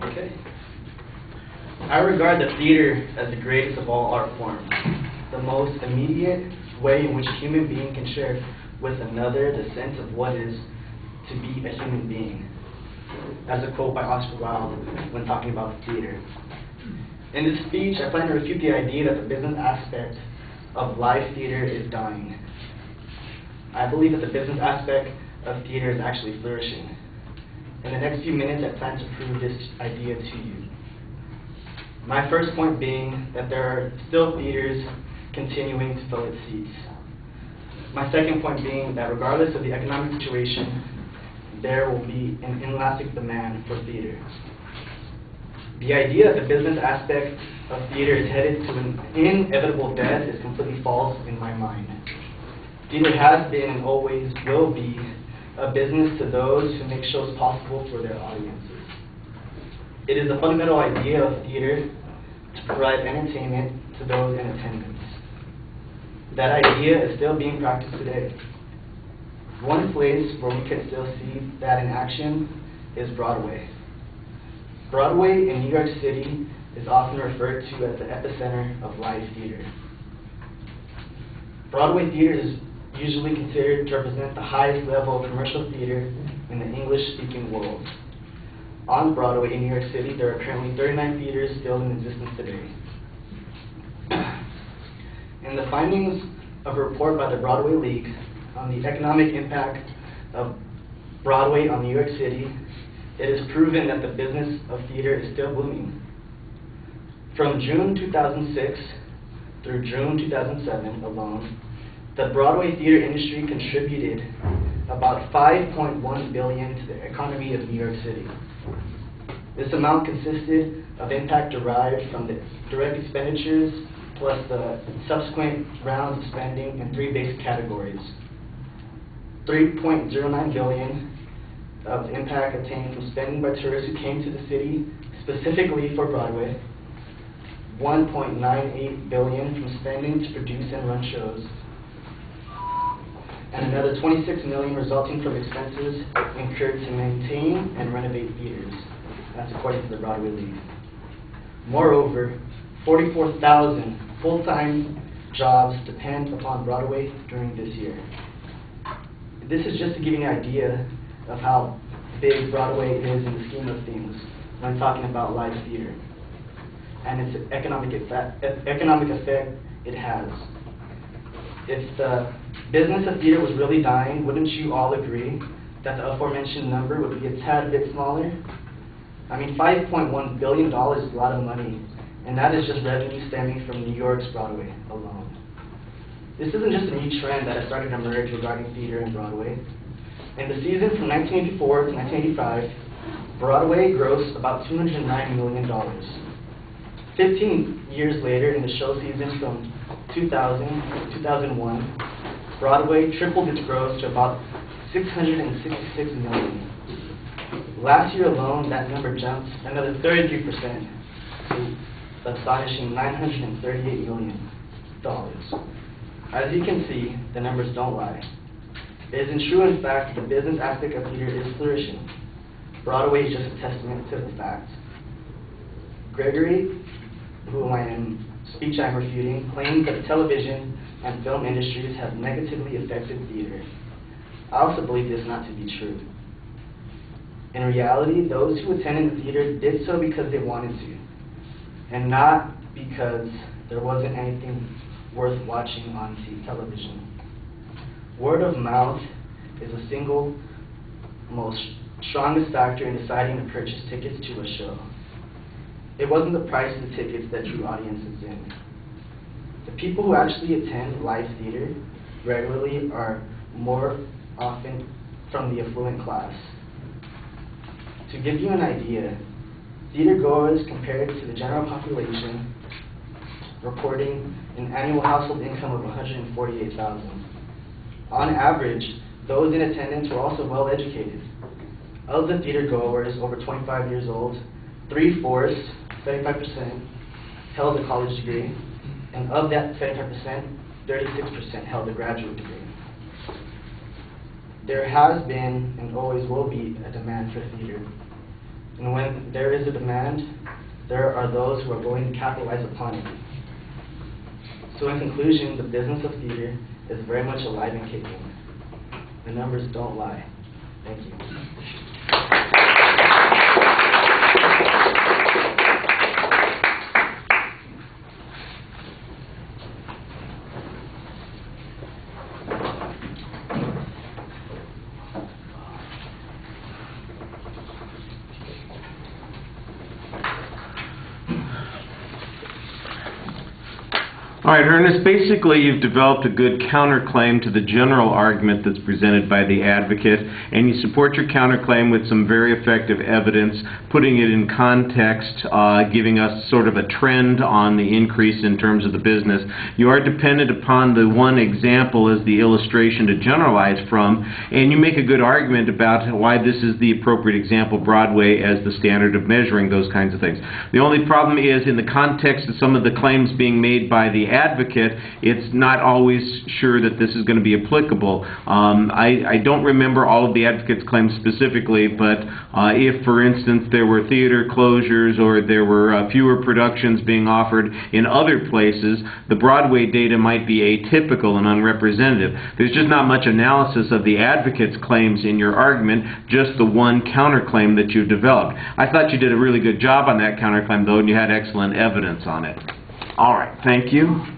Okay. I regard the theater as the greatest of all art forms, the most immediate way in which a human being can share with another the sense of what it is to be a human being. As a quote by Oscar Wilde when talking about the theater. In this speech, I plan to refute the idea that the business aspect of live theater is dying. I believe that the business aspect of theater is actually flourishing. In the next few minutes, I plan to prove this idea to you. My first point being that there are still theaters continuing to fill its seats. My second point being that regardless of the economic situation, there will be an inelastic demand for theater. The idea that the business aspect of theater is headed to an inevitable death is completely false in my mind. Theater has been and always will be a business to those who make shows possible for their audiences. It is the fundamental idea of theater to provide entertainment to those in attendance. That idea is still being practiced today. One place where we can still see that in action is Broadway. Broadway in New York City is often referred to as the epicenter of live theater. Broadway theater is usually considered to represent the highest level of commercial theater in the English-speaking world. On Broadway in New York City, there are currently 39 theaters still in existence today. In the findings of a report by the Broadway League on the economic impact of Broadway on New York City, it is proven that the business of theater is still booming. From June 2006 through June 2007 alone, the Broadway theater industry contributed about $5.1 billion to the economy of New York City. This amount consisted of impact derived from the direct expenditures plus the subsequent rounds of spending in three basic categories. $3.09 billion of impact obtained from spending by tourists who came to the city specifically for Broadway, $1.98 billion from spending to produce and run shows, and another $26 million resulting from expenses incurred to maintain and renovate theaters. That's according to the Broadway League. Moreover, 44,000 full-time jobs depend upon Broadway during this year. This is just to give you an idea of how big Broadway is in the scheme of things when talking about live theater and its economic effect it has. If the business of theater was really dying, wouldn't you all agree that the aforementioned number would be a tad bit smaller? I mean, $5.1 billion is a lot of money, and that is just revenue stemming from New York's Broadway alone. This isn't just a new trend that has started to emerge regarding theater and Broadway. In the season from 1984 to 1985, Broadway grossed about $209 million. 15 years later, in the show season from 2000 to 2001, Broadway tripled its gross to about $666 million. Last year alone, that number jumped another 33% to astonishing $938 million. As you can see, the numbers don't lie. It is true, in fact, the business aspect of theater is flourishing. Broadway is just a testament to the fact. Gregory, whom speech I'm refuting, claims that the television and film industries have negatively affected theater. I also believe this not to be true. In reality, those who attended the theater did so because they wanted to, and not because there wasn't anything worth watching on television. Word of mouth is the single most strongest factor in deciding to purchase tickets to a show. It wasn't the price of the tickets that drew audiences in. The people who actually attend live theater regularly are more often from the affluent class. To give you an idea, theater goers compared to the general population reporting an annual household income of $148,000. On average, those in attendance were also well educated. Of the theater goers over 25 years old, 3/4, 75%, held a college degree, and of that 75%, 36% held a graduate degree. There has been and always will be a demand for theater. And when there is a demand, there are those who are going to capitalize upon it. So in conclusion, the business of theater is very much alive and kicking. The numbers don't lie. Thank you. All right, Ernest, basically you've developed a good counterclaim to the general argument that's presented by the advocate, and you support your counterclaim with some very effective evidence, putting it in context, giving us sort of a trend on the increase in terms of the business. You are dependent upon the one example as the illustration to generalize from, and you make a good argument about why this is the appropriate example, Broadway, as the standard of measuring those kinds of things. The only problem is in the context of some of the claims being made by the advocate, it's not always sure that this is going to be applicable. I don't remember all of the advocate's claims specifically, but if, for instance, there were theater closures or there were fewer productions being offered in other places, the Broadway data might be atypical and unrepresentative. There's just not much analysis of the advocate's claims in your argument, just the one counterclaim that you developed. I thought you did a really good job on that counterclaim, though, and you had excellent evidence on it. All right, thank you.